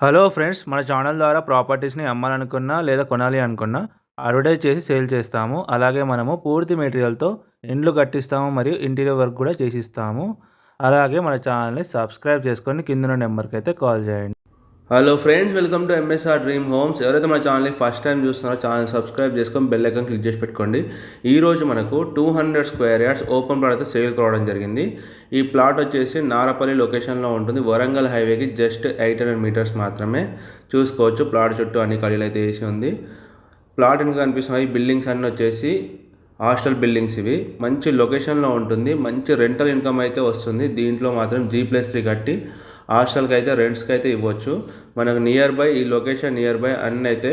Hello friends, మన channel ద్వారా ప్రాపర్టీస్‌ని అమ్మాలనుకున్నా లేదా కొనాలి అనుకున్నా అడ్వర్టైజ్ చేసి సేల్ చేస్తాము. అలాగే మనము పూర్తి మెటీరియల్‌తో ఇండ్లు కట్టిస్తాము మరియు ఇంటీరియర్ వర్క్ కూడా చేసిస్తాము. అలాగే మన ఛానల్‌ని సబ్స్క్రైబ్ చేసుకొని కిందున్న నెంబర్‌కైతే కాల్ చేయండి. Hello friends, welcome to MSR dream homes. ఎవరైతే మన ఛానల్ని ఫస్ట్ టైం చూస్తున్నారో ఛానల్ సబ్స్క్రైబ్ చేసుకొని బెల్ ఐకాన్ క్లిక్ చేసి పెట్టుకోండి. ఈరోజు మనకు 200 స్క్వేర్ యార్డ్స్ ఓపెన్ ప్లాట్ అయితే సేల్ కావడం జరిగింది. ఈ ప్లాట్ వచ్చేసి నారపల్లి లొకేషన్లో ఉంటుంది. వరంగల్ హైవేకి జస్ట్ 800 మీటర్స్ మాత్రమే. చూసుకోవచ్చు, ప్లాట్ చుట్టూ అన్ని ఖాళీలు అయితే వేసి ఉంది. ప్లాట్ ఇంకా కనిపిస్తున్నాయి. బిల్డింగ్స్ అన్నీ వచ్చేసి హాస్టల్ బిల్డింగ్స్. ఇవి మంచి లొకేషన్లో ఉంటుంది. మంచి రెంటల్ ఇన్కమ్ అయితే వస్తుంది. దీంట్లో మాత్రం G+3 కట్టి హాస్టల్కి అయితే రెంట్స్కి అయితే ఇవ్వచ్చు. మనకు నియర్ బై ఈ లొకేషన్ నియర్ బై అన్నీ అయితే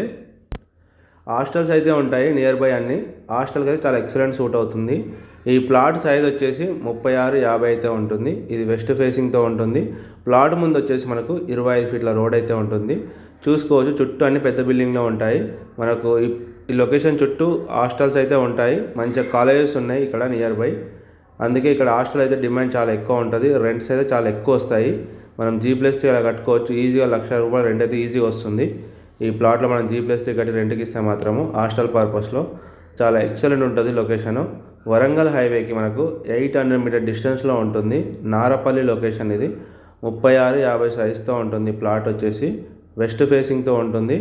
హాస్టల్స్ అయితే ఉంటాయి. నియర్ బై అన్ని హాస్టల్కి అయితే చాలా ఎక్సలెంట్ సూట్ అవుతుంది. ఈ ప్లాట్ సైజ్ వచ్చేసి 36-50 అయితే ఉంటుంది. ఇది వెస్ట్ ఫేసింగ్తో ఉంటుంది. ప్లాట్ ముందు వచ్చేసి మనకు 25 ఫీట్ల రోడ్ అయితే ఉంటుంది. చూసుకోవచ్చు, చుట్టూ అన్ని పెద్ద బిల్డింగ్లో ఉంటాయి. మనకు ఈ లొకేషన్ చుట్టూ హాస్టల్స్ అయితే ఉంటాయి. మంచిగా కాలేజెస్ ఉన్నాయి ఇక్కడ నియర్ బై. అందుకే ఇక్కడ హాస్టల్ అయితే డిమాండ్ చాలా ఎక్కువ ఉంటుంది. రెంట్స్ అయితే చాలా ఎక్కువ వస్తాయి. మనం G+3 అలా కట్టుకోవచ్చు. ఈజీగా ₹1,00,000 రెంట్ అయితే ఈజీగా వస్తుంది. ఈ ప్లాట్లో మనం G+3 కట్టి రెంట్కి ఇస్తే మాత్రము హాస్టల్ పర్పస్లో చాలా ఎక్సలెంట్ ఉంటుంది లొకేషను. వరంగల్ హైవేకి మనకు 800 మీటర్ డిస్టెన్స్లో ఉంటుంది. నారపల్లి లొకేషన్ ఇది. 36-50 సైజ్తో ఉంటుంది. ప్లాట్ వచ్చేసి వెస్ట్ ఫేసింగ్తో ఉంటుంది.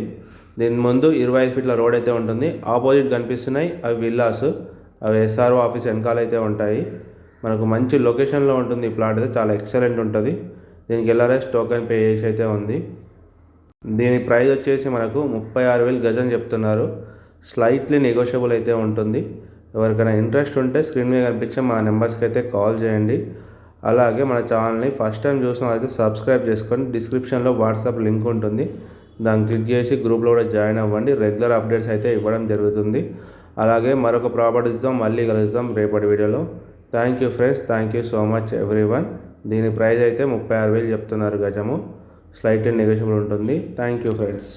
దీని ముందు 25 ఫీట్ల రోడ్ అయితే ఉంటుంది. ఆపోజిట్ కనిపిస్తున్నాయి అవి విల్లాస్. అవి SRO ఆఫీస్ వెనకాల అయితే ఉంటాయి. మనకు మంచి లొకేషన్లో ఉంటుంది. ఈ ప్లాట్ అయితే చాలా ఎక్సలెంట్ ఉంటుంది. దీనికి LRS టోకెన్ పే చేసి అయితే ఉంది. దీని ప్రైస్ వచ్చేసి మనకు 36,000 గజం చెప్తున్నారు. స్లైట్లీ నెగోషియబుల్ అయితే ఉంటుంది. ఎవరికైనా ఇంట్రెస్ట్ ఉంటే స్క్రీన్ మీద కనిపించే మా నెంబర్స్కి అయితే కాల్ చేయండి. అలాగే మన ఛానల్ని ఫస్ట్ టైం చూసిన అయితే సబ్స్క్రైబ్ చేసుకొని డిస్క్రిప్షన్లో వాట్సాప్ లింక్ ఉంటుంది. దాన్ని క్లిక్ చేసి గ్రూప్లో కూడా జాయిన్ అవ్వండి. రెగ్యులర్ అప్డేట్స్ అయితే ఇవ్వడం జరుగుతుంది. అలాగే మరొక ప్రాపర్టీస్తో మళ్ళీ కలుద్దాం రేపటి వీడియోలో. Thank you friends, thank you so much everyone. దీని ప్రైస్ అయితే 36,000 చెప్తున్నారు గజము. స్లైట్లీ నెగోషియబుల్ ఉంటుంది. Thank you friends.